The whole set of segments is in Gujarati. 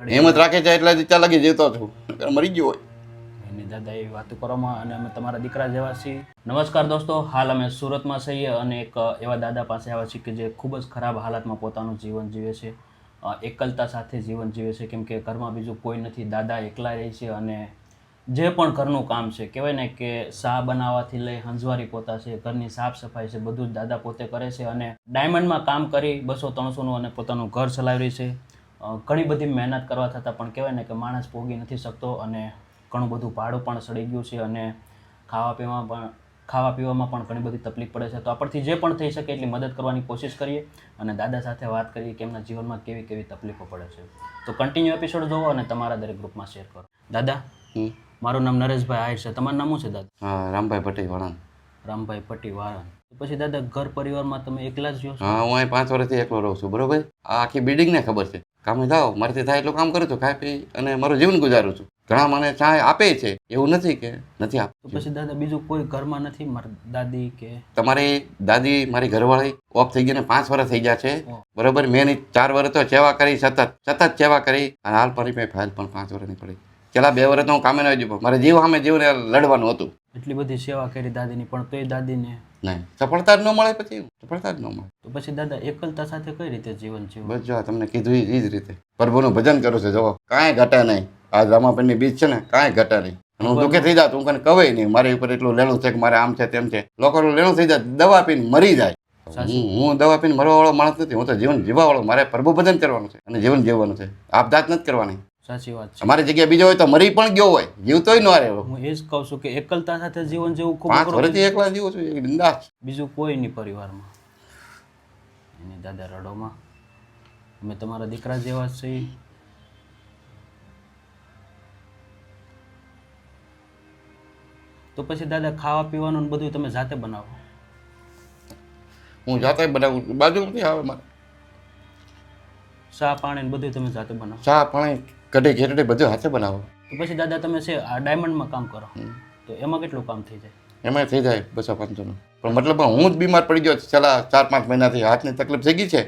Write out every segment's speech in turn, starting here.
હિંમત રાખે છે એટલે ત્યાં લગી જીવતો છું, મરી ગયો હોય. એની દાદા એવી વાતો કરવામાં અને અમે તમારા દીકરા જેવા છીએ. નમસ્કાર દોસ્તો, હાલ અમે સુરતમાં છીએ અને એક એવા દાદા પાસે આવ્યા છીએ કે જે ખૂબ જ ખરાબ હાલતમાં પોતાનું જીવન જીવે છે. એકલતા સાથે જીવન જીવે છે, કેમ કે ઘરમાં બીજું કોઈ નથી. દાદા એકલા રહે છે અને જે પણ ઘરનું કામ છે, કહેવાય ને કે ચા બનાવવાથી લઈ હંજવારી પોતા છે, ઘરની સાફ સફાઈ છે, બધું જ દાદા પોતે કરે છે અને ડાયમંડમાં કામ કરી 200-300નું અને પોતાનું ઘર ચલાવી છે. ઘણી બધી મહેનત કરવા છતાં પણ કહેવાય ને કે માણસ પોગી નથી શકતો અને ઘણું બધું ભાડું પણ સડી ગયું છે અને ખાવા પીવામાં પણ ઘણી બધી તકલીફ પડે છે. તો આપણથી જે પણ થઈ શકે એટલી મદદ કરવાની કોશિશ કરીએ અને દાદા સાથે વાત કરીએ કે એમના જીવનમાં કેવી કેવી તકલીફો પડે છે. તો કન્ટિન્યુ એપિસોડ જોવો અને તમારા દરેક ગ્રુપમાં શેર કરો. દાદા, મારું નામ નરેશભાઈ આહિર છે. તમારું નામ શું છે દાદા? હા, રામભાઈ પટેલ વાળા. રામભાઈ પટ્ટી વાળા. પછી દાદા ઘર પરિવારમાં તમે એકલા જ રહ્યો છો? હા, હું અહીં 5 વર્ષથી એકલો રહું છું. બરોબર. આ આખી બિલ્ડિંગને ખબર છે. કામે જાઓ, મારાથી થાય એટલું કામ કરું છું, ખાઈ પી અને મારું જીવન ગુજારું છું. ઘણા મને ચાય આપે છે, એવું નથી કે નથી આપતું. તો પછી દાદા બીજું કોઈ ઘરમાં નથી? મારી દાદી કે તમારી દાદી, મારી ઘરવાળી ઓફ થઈ ગઈ ને 5 વર્ષ થઈ ગયા છે. બરોબર. મેં એની 4 વર્ષ તો સેવા કરી, સતત સેવા કરી અને હાલ મારી પાસે ફાઇલ પણ 5 વર્ષની પડી. છેલ્લા 2 વર્ષ તો હું કામે ન આવ્યો. મારે જીવ સામે જીવને લડવાનું હતું. એટલી બધી સેવા કરી દાદીની, પણ તોય દાદીને નહીં, સફળતા જ ન મળે. પછી સફળતા જ ન મળે તો પછી દાદા એકલતા સાથે કઈ રીતે જીવન જીવવું? બસ જો તમને કીધું એ જ રીતે પ્રભુનું ભજન કરું છું. જવો કાંઈ ઘટે નહીં. આ રામાપીરની બીજ છે ને, કાંઈ ઘટે નહીં. અને હું દુઃખે થઈ જાત, હું કને કવે નહીં મારી ઉપર એટલું લેણું છે કે મારે આમ છે તેમ છે. લોકોનું લેણું થઈ જાય, દવા પીને મરી જાય. હું દવા પીને મરવા વાળો માણસ નથી. હું તો જીવન જીવવા વાળો. મારે પ્રભુ ભજન કરવાનું છે અને જીવન જીવવાનું છે. આપઘાત નથી કરવાની. સાચી વાત છે. અમારી જગ્યાએ બીજો હોય તો મરી પણ ગયો હોય, જીવતોય ન રહે. હું એ જ કહું છું કે એકલતા સાથે જીવન જેવું ખૂબ 5 વર્ષથી એકલા જીવું છું, એક બિંદાસ. બીજું કોઈ નહીં પરિવારમાં. એની દાદા રડોમાં અમે તમારા દીકરા જેવા જ છીએ. તો પછી દાદા ખાવા પીવાનું ને બધું તમે જાતે બનાવો? હું જાતે બનાવું છું, બાજુમાંથી આવે મારે. ચા પાણી ને બધું તમે જાતે બનાવો? ચા પાણી કઢી ઘેરડી બધું હાથે બનાવો. તો પછી દાદા તમે છે આ ડાયમંડમાં કામ કરો તો એમાં કેટલું કામ થઈ જાય? એમાં થઈ જાય 200-500નું. પણ મતલબ હું જ બીમાર પડી ગયો છેલ્લા 4-5 મહિનાથી. હાથની તકલીફ થઈ ગઈ છે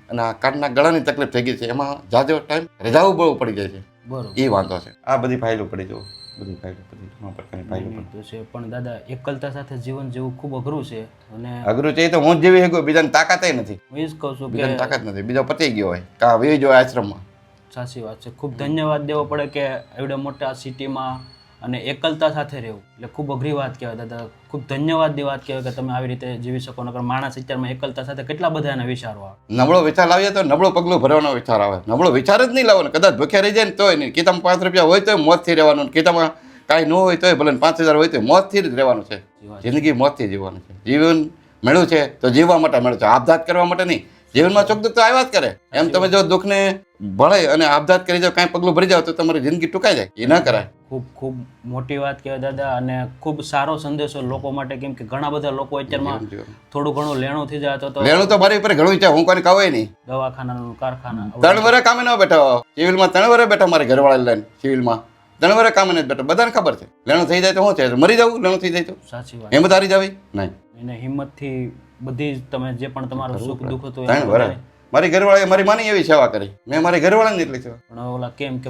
અને આ કાનના ગળાની તકલીફ થઈ ગઈ છે. એમાં જાજો ટાઈમ રજાઓ બહુ પડી જાય છે. બરોબર, એ વાંધો છે. આ બધી ફાઇલો પડી જવું, બધી ફાઇલો પડી તમારા પ્રકારની ફાઇલો તો છે. પણ દાદા એકલતા સાથે જીવન જેવું ખૂબ અઘરું છે અને અઘરું છે. તો હું જ જીવી શકું, બીજાને તાકાત નથી. હું એ જ કહું છું બીજાને કે તાકાત નથી. બીજો પતી ગયો હોય કા વી જો આશ્રમમાં. સાચી વાત છે. ખૂબ ધન્યવાદ દેવો પડે કે એવડે મોટા સિટીમાં અને એકલતા સાથે રહેવું એટલે ખૂબ અઘરી વાત કહેવાય દાદા. ખૂબ ધન્યવાદની વાત કહેવાય કે તમે આવી રીતે જીવી શકો. નકર માણસ અત્યારમાં એકલતા સાથે કેટલા બધા એના વિચારો આવે. નબળો વિચાર લાવીએ તો નબળો પગલું ભરવાનો વિચાર આવે. નબળો વિચાર જ નહીં લાવવાનો. કદાચ ભૂખ્યા રહી જાય ને તોય નહીં. કિતામાં 5 રૂપિયા હોય તોય મોતથી રહેવાનું. કિતામાં કાંઈ ન હોય તોય ભલે 5000 હોય તો મોતથી જ રહેવાનું છે. જિંદગી મોતથી જીવવાનું છે. જીવન મળ્યું છે તો જીવવા માટે મળ્યું છે, આપઘાત કરવા માટે નહીં. જીવનમાં સુખ દુઃખ તો આવ્યા જ કરે. એમ તમે જો દુઃખને ભળે અને આપઘાત કરી જાઓ, કાંઈ પગલું ભરી જાઓ તો તમારી જિંદગી ટૂંકાઈ જાય. એ ના કરાય. ખૂબ ખૂબ મોટી વાત કહેવાય દાદા અને ખૂબ સારો સંદેશો લોકો માટે. કેમ કે ઘણા બધા લોકો અત્યારમાં થોડું ઘણું લેણું થઈ જાય તો લેણું તો મારી ઉપર ઘણું છે. હું કોઈને કવાય નહીં. દવાખાનાનું કારખાના 3 વર્ષ કામે ન બેઠો. સિવિલમાં 3 વર્ષ બેઠા. મારી ઘરવાળા લઈને સિવિલમાં 3 વર્ષ કામે નથી બેઠો. બધાને ખબર છે. લેણું થઈ જાય તો શું છે? મરી જવું. લેણું થઈ જાય તો સાચી વાત. હિંમત હારી જવી નહીં. એને હિંમતથી બધી જ તમે જે પણ તમારું સુખ દુઃખ હતું 3 વર્ષ મારી ઘરવાળાએ મારી માની એવી સેવા કરી. મેં મારી ઘરવાળાની એટલી સેવા. પણ ઓલા કેમ કે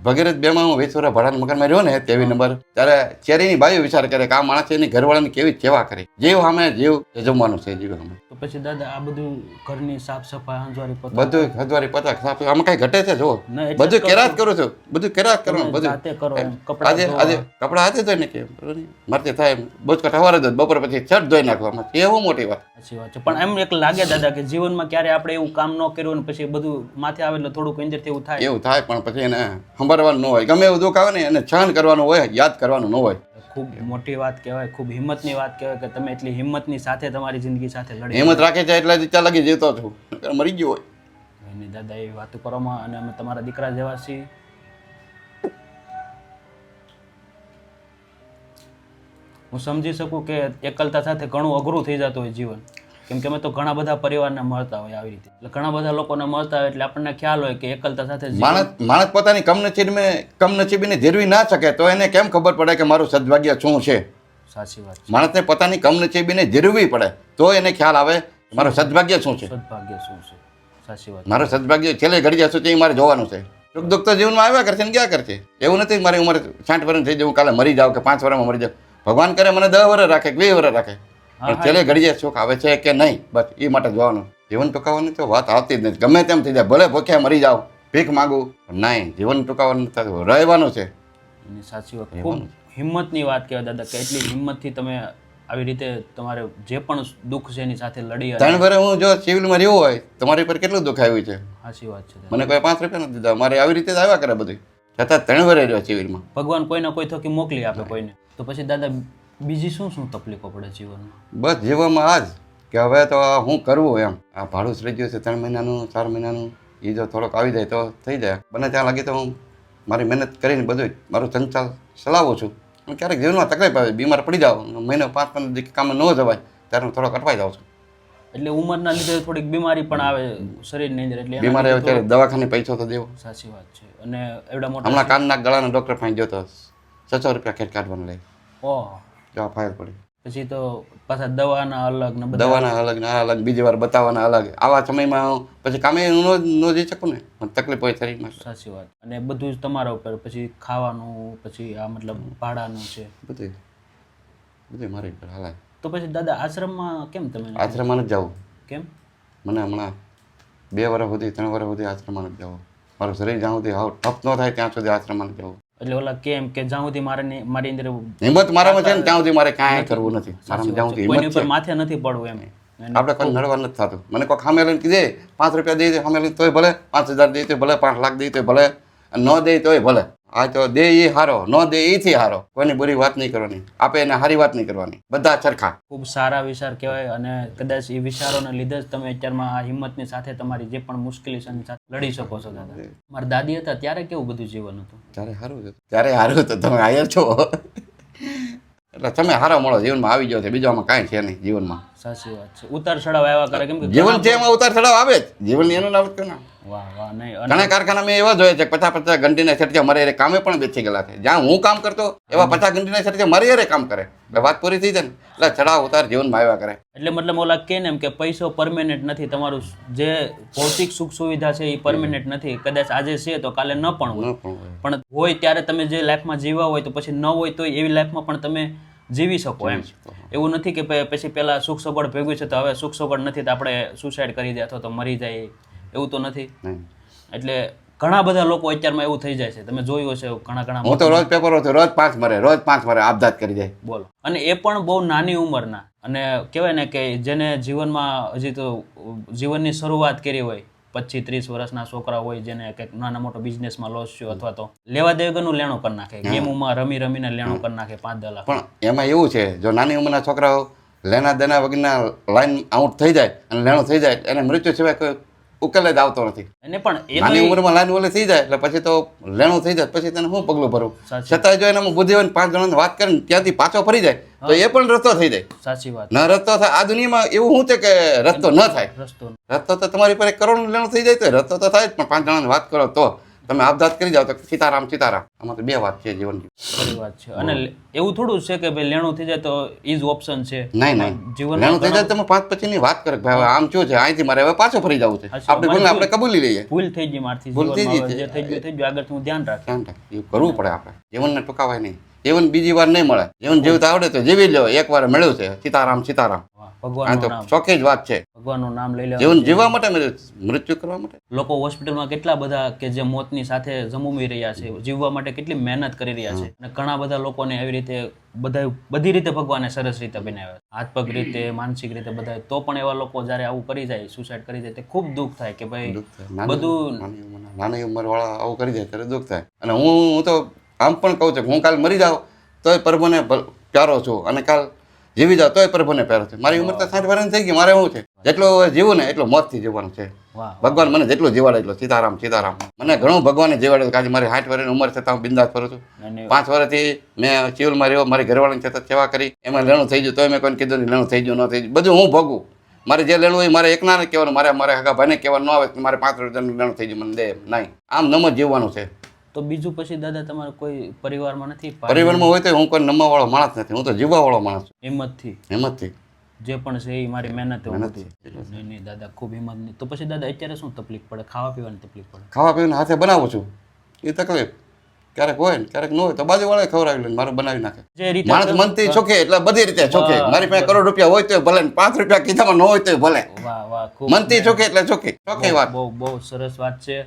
ભગીરથ 2માં હું 20 વર્ષ ભાડાના મકાનમાં રહ્યો ને 23 નંબર, ત્યારે ચેરીની બાઈઓ વિચાર કરે કે આ માણસ એની ઘરવાળાની કેવી સેવા કરી. જીવ સામે જીવ જમવાનું છે. જીવ સામે તો પછી દાદા આ બધું ઘરની સાફ સફાઈ હંજવારી બધું હદવારી પતાક સાફ. આમાં કઈ ઘટે છે? જો બધું કેરા જ કરું છું. બધું કેરા જ કરવાનું. બધું જાતે કરો. આજે કપડા હાથે ધોઈ નાખીએ. મારથી થાય બોચકટ સવારે જ બપોર પછી શર્ટ ધોઈ નાખવામાં. એ હું મોટી વાત. સાચી વાત છે. પણ એમ એક લાગે દાદા કે જીવનમાં ક્યારે આપણે એવું કામ ન કર્યું ને પછી બધું માથે આવે એટલે થોડુંક અંદરથી એવું થાય. એવું થાય પણ પછી એને સંભાળવાનું ન હોય. ગમે એવું દુઃખ આવે ને એને સહન કરવાનું હોય, યાદ કરવાનું ન હોય. ખૂબ મોટી વાત કહેવાય. ખૂબ હિંમતની વાત કહેવાય કે તમે એટલી હિંમતની સાથે તમારી જિંદગી સાથે લડી. હિંમત રાખે છે એટલે ત્યાં લગી જીવતો છું, મરી ગયો હોય. એની દાદા એવી વાતો કરવામાં અને અમે તમારા દીકરા જેવા છીએ. હું સમજી શકું કે એકલતા સાથે ઘણું અઘરું થઈ જતું હોય જીવન. કેમ કે અમે તો ઘણા બધા પરિવારને મળતા હોય આવી રીતે. એટલે ઘણા બધા લોકોને મળતા હોય એટલે આપણને ખ્યાલ હોય કે એકલતા સાથે માણસ પોતાની કમનસીબીને જીરવી ના શકે તો એને કેમ ખબર પડે કે મારું સદભાગ્ય શું છે? સાચી વાત. માણસને પોતાની કમનસીબીને જીરવી પડે તો એને ખ્યાલ આવે મારું સદભાગ્ય શું છે. સદભાગ્ય શું છે? સાચી વાત. મારું સદભાગ્ય છેલ્લે ઘડી સુધી મારે જોવાનું છે. સુખ દુઃખ તો જીવનમાં આવ્યા કરશે ને ક્યાં કરશે. એવું નથી કે મારી ઉંમર 60 વર્ષ થઈ જાય હું કાલે મરી જાઉં કે 5 વર્ષમાં મરી જાઉં. ભગવાન કરે મને 10 વર્ષ રાખે કે 20 વર્ષ રાખે, પણ છેલ્લે ઘડીએ સુખ આવે છે કે નહીં, બસ એ માટે જોવાનું. જીવન ટૂંકાવવાની તો વાત આવતી જ નથી. ગમે તેમ થઈ જાય, ભલે ભૂખ્યા મરી જાઓ, ભીખ માગું, નહીં, જીવન ટૂંકાવવાનું નથી, રહેવાનું છે. એની સાચી વાત. ખૂબ હિંમતની વાત કહેવાય દાદા, કે એટલી હિંમતથી તમે આવી રીતે તમારે જે પણ દુઃખ છે એની સાથે લડી. 3 વર્ષ હું જો સિવિલમાં રહેવું હોય તો મારી પર કેટલું દુઃખ આવ્યું છે. સાચી વાત છે. મને કોઈ 5 રૂપિયા નથી દીધા, મારે આવી રીતે જ આવ્યા કરે બધું, છતાં 3 વર્ષ રહ્યો સિવિલમાં. ભગવાન કોઈને કોઈ થકી મોકલી આપે કોઈને. તો પછી દાદા બીજી શું શું તકલીફો પડે જીવનમાં? બસ જીવનમાં આ જ કે હવે તો હું કરવું એમ. આ ભાડું જ રહી ગયું છે 3 મહિનાનું 4 મહિનાનું, એ જો થોડોક આવી જાય તો થઈ જાય. બને ત્યાં લાગી તો હું મારી મહેનત કરીને બધું મારું સંચાલ ચલાવું છું. અને ક્યારેક જીવનમાં તકલીફ આવે, બીમાર પડી જાઉં, મહિનો 5-15 દિવસ કામ ન જવાય ત્યારે હું થોડોક અટવાઈ જાઉં છું. એટલે ઉંમરના લીધે થોડીક બીમારી પણ આવે શરીરની અંદર, એટલે બીમારી આવે ત્યારે દવાખાને પૈસો તો દેવો. સાચી વાત છે. અને એવડા મોટા હમણાં કાનના ગળાના ડૉક્ટર પાસે ગયો તો 600 રૂપિયા ખેર કાઢવાનું લઈ, ઓહ, જવા ફાયર પડી. પછી તો પાછા દવાના અલગ ને બધા. દવાના અલગ ને આ અલગ, બીજી વાર બતાવવાના અલગ. આવા સમયમાં પછી કામે ન જઈ શકું ને, મને તકલીફ હોય શરીરમાં. સાચી વાત. અને બધું જ તમારા ઉપર, પછી ખાવાનું, પછી આ મતલબ ભાડાનું છે, બધું મારી ઉપર હાલાય. તો પછી દાદા આશ્રમમાં કેમ તમે? આશ્રમમાં નથી જવું. કેમ? મને હમણાં 2 વર્ષ સુધી 3 વર્ષ સુધી આશ્રમમાં નથી જવું. મારું શરીર જ્યાં સુધી હાવ ઠપ ન થાય ત્યાં સુધી આશ્રમમાં નથી જવું. એટલે ઓલા કેમ કે જ્યાં સુધી મારી અંદર હિંમત મારામાં છે ને ત્યાં સુધી મારે કાંઈ કરવું નથી. મારામાં જ્યાં સુધી કોઈની હિંમત ઉપર છે માથે નથી પડવું એમ. આપણે કોઈ નડવા નથી થતું. મને કોઈ સામે લઈને કીધે 5 રૂપિયા દઈ દે, સામે લઈને તોય ભલે, 5000 દઈ તો ભલે, 5 લાખ દઈ તો ભલે, ન દે તોય ભલે. આ તો દે એ હારો, ન દે એથી હારો. કોઈની બુરી વાત નહીં કરવાની, આપે એને સારી વાત નહીં કરવાની, બધા સરખા. ખૂબ સારા વિચાર કહેવાય. અને કદાચ એ વિચારોને લીધે જ તમે અત્યારમાં આ હિંમતની સાથે તમારી જે પણ મુશ્કેલી છે એની સાથે લડી શકો છો દાદા. મારા દાદી હતા ત્યારે કેવું બધું જીવન હતું? ત્યારે સારું હતું, ત્યારે સારું હતું. તમે આયા છો એટલે તમે સારા મળો, જીવનમાં આવી ગયો છે, બીજો આમાં કાંઈ છે નહીં જીવનમાં. સાચી વાત છે. ઉતાર ચડાવ આવ્યા કરે, કેમ કે જીવન છે એમાં ઉતાર ચડાવ આવે જ. જીવન એનું નામ જ ના. વાહ વાહ. નહીં, ઘણા કારખાના મેં એવા જોયા છે 50-50 ઘંટીના છટકે મારે યારે કામે પણ બેસી ગયેલા છે. જ્યાં હું કામ કરતો એવા 50 ઘંટીના છટકે મારે યારે કામ કરે, એટલે વાત પૂરી થઈ જાય ને. એટલે ચડાવ ઉતાર જીવનમાં આવ્યા કરે. એટલે મતલબ ઓલા કે ને એમ કે પૈસો પરમેનન્ટ નથી, તમારું જે ભૌતિક સુખ સુવિધા છે એ પરમેનન્ટ નથી. કદાચ આજે છે તો કાલે ન પણ હોય, પણ હોય ત્યારે તમે જે લાઈફમાં જીવવા હોય તો પછી ન હોય તો એવી લાઈફમાં પણ તમે જીવી શકો એમ. એવું નથી કે પછી પેલા સુખ સગવડ ભેગું છે તો હવે સુખ સગવડ નથી તો આપણે સુસાઇડ કરી દે અથવા તો મરી જાય, એવું તો નથી. એટલે ઘણા બધા લોકો અત્યારમાં એવું થઈ જાય છે, તમે જોયું હશે ઘણા. હું તો રોજ પેપર હતો, રોજ 5 મરે આપઘાત કરી જાય. બોલો. અને એ પણ બહુ નાની ઉંમરના. અને કહેવાય ને કે જેને જીવનમાં હજી તો જીવનની શરૂઆત કરી હોય, 25-30 વર્ષના છોકરા હોય જેને કંઈક નાના મોટો બિઝનેસમાં લોસ થયો અથવા તો લેવા દેવગરનું લેણું કરી નાખે, ગેમોમાં રમીને લેણું કરી નાખે 5-10 લાખ. પણ એમાં એવું છે, જો નાની ઉંમરના છોકરાઓ લેના દેના વગરના લાઈન આઉટ થઈ જાય અને લેણું થઈ જાય, એને મૃત્યુ સિવાય કોઈ ઉકેલ જ આવતો નથી. અને પણ નાની ઉંમરમાં લાઈન ઓલી થઈ જાય એટલે પછી તો લેણું થઈ જાય, પછી તેને હું પગલું ભરવું. છતાંય જો એનામાં બુદ્ધિ હોય 5 જણાને વાત કરીને ત્યાંથી પાછો ફરી જાય તો એ પણ રસ્તો થઈ જાય. સાચી વાત. ના રસ્તો થાય આ દુનિયામાં એવું શું છે કે રસ્તો ન થાય? રસ્તો તો તમારી પર 1 કરોડ લેણું થઈ જાય તો રસ્તો તો થાય જ, પણ 5 જણાને વાત કરો તો તમે આપઘાત કરી જાઓ તો સીતારામ. આમાં તો 2 વાત છે જીવનની. ખરી વાત છે. અને એવું થોડું છે કે ભાઈ લેણું થઈ જાય તો ઈઝ ઓપ્શન છે. નહીં, જીવન લેણું થઈ જાય તમે 5 પછીની વાત કરે ભાઈ આમ શું છે, અહીંથી મારે હવે પાછો ફરી જવું છે, આપણે કબૂલી લઈએ. ભૂલ થઈ ગઈ મારથી, ભૂલ થઈ ગઈ, જે થઈ ગયું આગળ હું ધ્યાન રાખ. એવું કરવું પડે. આપણે જીવનને ટૂંકાવાય નહીં. જીવન બીજી વાર નહીં મળે. જીવન જીવતા આવડે તો જીવી લો. 1 વાર મળ્યું છે, સીતારામ. ભગવાનનું નામ, ચોખ્ખી જ વાત છે. ભગવાનનું નામ લઈ લે. જીવન જીવવા માટે, મૃત્યુ કરવા માટે. લોકો હોસ્પિટલમાં કેટલા બધા કે જે મોતની સાથે ઝમુમી રહ્યા છે, જીવવા માટે કેટલી મહેનત કરી રહ્યા છે. અને ઘણા બધા લોકોને એવી રીતે બધી રીતે ભગવાને સરસ રીતે બનાવ્યા, હાથ પગ રીતે, માનસિક રીતે બધા. તો પણ એવા લોકો જ્યારે આવું કરી જાય, સુસાઇડ કરી જાય, તે ખૂબ દુઃખ થાય કે ભાઈ બધું નાની ઉંમર વાળા આવું કરી જાય ત્યારે દુઃખ થાય. અને હું તો આમ પણ કહું છું, હું કાલ મરી જાઉં તોય પ્રભુને પ્યારો છું, અને કાલ જીવી જાવ તોય પ્રભુને પ્યારો છે. મારી ઉંમર તો 60 વર્ષની થઈ ગઈ. મારે શું છે, જેટલો જીવું ને એટલો મોતથી જીવવાનું છે. ભગવાન મને જેટલું જીવાડે એટલો સીતારામ. મને ઘણું ભગવાને જીવાડે. આજે મારી 60 વર્ષની ઉંમર છતાં હું બિંદાસ ફરું છું. 5 વર્ષથી મેં સિવિલમાં રહ્યો, મારી ઘરવાળાની છતાં સેવા કરી, એમાં લેણું થઈ ગયું તોય મેં કોઈને કીધું નહીં લેણું થઈ ગયું, ન થઈ ગયું, બધું હું ભોગવું. મારે જે લેણું હોય મારે એકના ને કહેવાનું, મારે હગા ભાઈને કહેવાનું ન આવે કે મારે 5 રૂપિયાનું લેણું થઈ ગયું મને દે, નહીં. આમ નમ જ જીવવાનું છે. તો બીજું પછી દાદા તમારે કોઈ પરિવારમાં નથી? પરિવારમાં હોય તો હું કોઈ નમવા વાળો માણસ નથી, હું તો જીવવા વાળો માણસ છું. હિંમતથી જે પણ છે એ મારી મહેનત. નહીં દાદા, ખૂબ હિંમત નહીં. તો પછી દાદા અત્યારે શું તકલીફ પડે? ખાવા પીવાની તકલીફ પડે? ખાવા પીવાના હાથે બનાવું છું, એ તકલીફ ક્યારેક હોય ને ક્યારેક ન હોય તો બાજુવાળાએ ખવડાવી લે ને મારું બનાવી નાખે. જે રીતે માણસ મનથી ચોખે એટલે બધી રીતે ચોખે. મારી પાસે કરોડ રૂપિયા હોય તો ભલે ને 5 રૂપિયા કીધામાં ન હોય તો ભલે. વાહ વાહ, ખૂબ મનથી ચોખે એટલે ચોખી ચોખી વાત. બહુ બહુ સરસ વાત છે.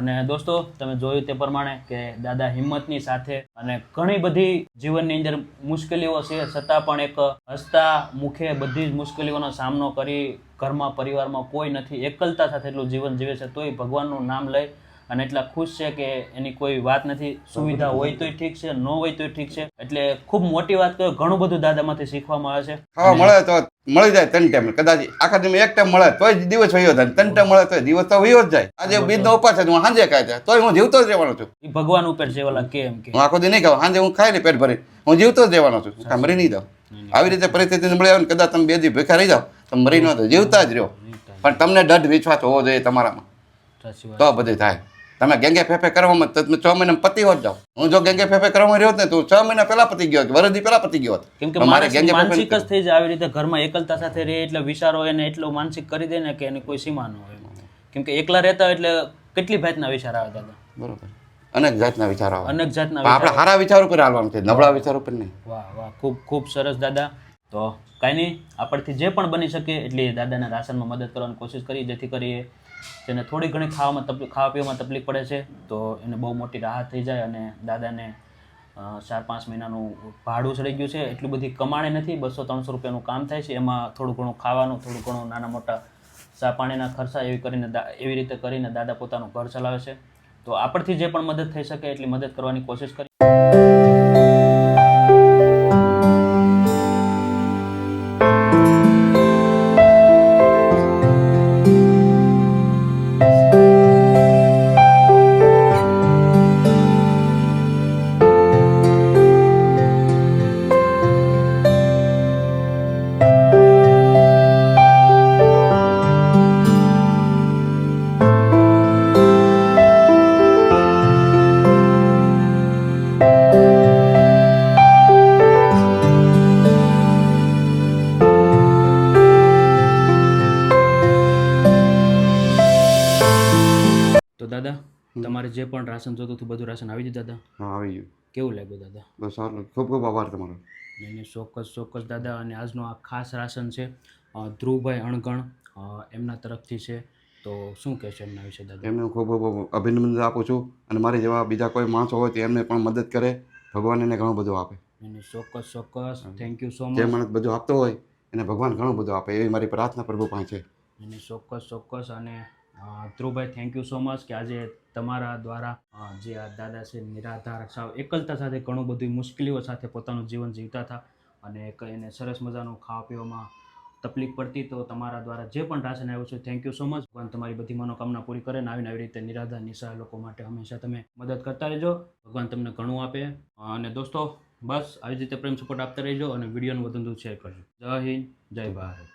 અને દોસ્તો તમે જોયું તે પ્રમાણે કે દાદા હિંમતની સાથે અને ઘણી બધી જીવનની અંદર મુશ્કેલીઓ છે છતાં પણ એક હસતા મુખે બધી જ મુશ્કેલીઓનો સામનો કરી ઘરમાં પરિવારમાં કોઈ નથી, એકલતા સાથે એટલું જીવન જીવે છે તોય ભગવાનનું નામ લઈ અને એટલા ખુશ છે કે એની કોઈ વાત નથી. સુવિધા હોય તોય ઠીક છે, ન હોય તોય ઠીક છે. એટલે ખૂબ મોટી વાત કહ્યું, ઘણું બધું દાદામાંથી શીખવામાં આવે છે. ખાવા મળે તો મળી જાય 3 ટાઈમ, કદાચ આખા દિવસ 1 ટાઈમ મળે તોય દિવસ વયો જાય, 3 ટાઈમ મળે તોય દિવસ તો વયો જ જાય. આજે બીજનો ઉપાસ છે હું સાંજે ખાઈ જાય તોય હું જીવતો જ રહેવાનો છું. એ ભગવાન ઉપર છે ઓલા કેમ કે હું આખો દી નહીં ખાઉં, સાંજે હું ખાઈ પેટ ભરી હું જીવતો જ રહેવાનો છું, કાંઈ મરી નહીં જાઉં. આવી રીતે પરિસ્થિતિ મળી આવે ને કદાચ તમે 2 દી ભૂખ્યા રહી જાઓ તો મરી ન તો જીવતા જ રહો. પણ તમને દઢ વિશ્વાસ હોવો જોઈએ તમારામાં, સાચી વાત. તો બધું થાય. તમે ગેંગે ફેફે કરવામાં તો તમે 6 મહિના પતિ હોત જાઓ. હું જો ગેંગે ફેફે કરવામાં રહ્યો ને તો 6 મહિના પહેલા પતી ગયો હતો, વરદી પહેલા પતી ગયો હતો. કેમ કે મારે માણસ ગેંગે ફેફે માનસિક જ થઈ જાય આવી રીતે ઘરમાં એકલતા સાથે રહે એટલે વિચારો એને એટલો માનસિક કરી દે ને કે એની કોઈ સીમા ન હોય. કેમ કે એકલા રહેતા હોય એટલે કેટલી ભાતના વિચાર આવે દાદા. બરોબર, અનેક જાતના વિચારો આવે. અનેક જાતના પણ આપણે સારા વિચારો પર હાલવાનું છે, નબળા વિચારો પર નહીં. વાહ વાહ, ખૂબ ખૂબ સરસ દાદા. તો કાંઈ નહીં, આપણથી જે પણ બની શકે એટલી દાદાના રાશનમાં મદદ કરવાની કોશિશ કરી જેથી કરી જેને થોડી ઘણી ખાવા પીવામાં તકલીફ પડે છે તો એને બહુ મોટી રાહત થઈ જાય. અને દાદાને 4-5 મહિનાનું ભાડું ચડી ગયું છે, એટલી બધી કમાણી નથી, 200-300 રૂપિયાનું કામ થાય છે. એમાં થોડું ઘણું ખાવાનું, થોડું ઘણું નાના મોટા ચા પાણીના ખર્ચા એવી રીતે કરીને દાદા પોતાનું ઘર ચલાવે છે. તો આપણથી જે પણ મદદ થઈ શકે એટલી મદદ કરવાની કોશિશ કરી. તો દાદા તમારે જે પણ રાશન જોતું હતું બધું રાશન આવી ગયું દાદા? હા, આવી ગયું. કેવું લાગ્યું દાદા? બસ સારું, ખૂબ ખૂબ આભાર તમારો. એને ચોક્કસ દાદા. અને આજનો આ ખાસ રાશન છે ધ્રુવભાઈ અણગણ એમના તરફથી છે, તો શું કહેશો એમના વિશે દાદા? એમને હું ખૂબ ખૂબ અભિનંદન આપું છું અને મારી જેવા બીજા કોઈ માણસો હોય તો એમને પણ મદદ કરે, ભગવાન એને ઘણું બધું આપે. એને ચોક્કસ થેન્ક યુ સો જે મચ. માણસ બધું આપતો હોય એને ભગવાન ઘણું બધું આપે એવી મારી પ્રાર્થના પ્રભુ પાસે છે. એને ચોક્કસ. અને ધ્રુવભાઈ થેન્ક યુ સો મચ કે આજે તમારા દ્વારા જે આ દાદા છે નિરાધાર સાવ એકલતા સાથે ઘણું બધી મુશ્કેલીઓ સાથે પોતાનું જીવન જીવતા હતા અને એને સરસ મજાનું ખાવા પીવામાં તકલીફ પડતી, તો તમારા દ્વારા જે પણ રાશન આવ્યું છે થેન્ક યુ સો મચ. ભગવાન તમારી બધી મનોકામના પૂરી કરે ને આવી રીતે નિરાધાર નિસહાય લોકો માટે હંમેશા તમે મદદ કરતા રહેજો, ભગવાન તમને ઘણું આપે. અને દોસ્તો બસ આવી જ રીતે પ્રેમ સપોર્ટ આપતા રહેજો અને વિડીયોને વધુ શેર કરજો. જય હિન્દ, જય ભારત.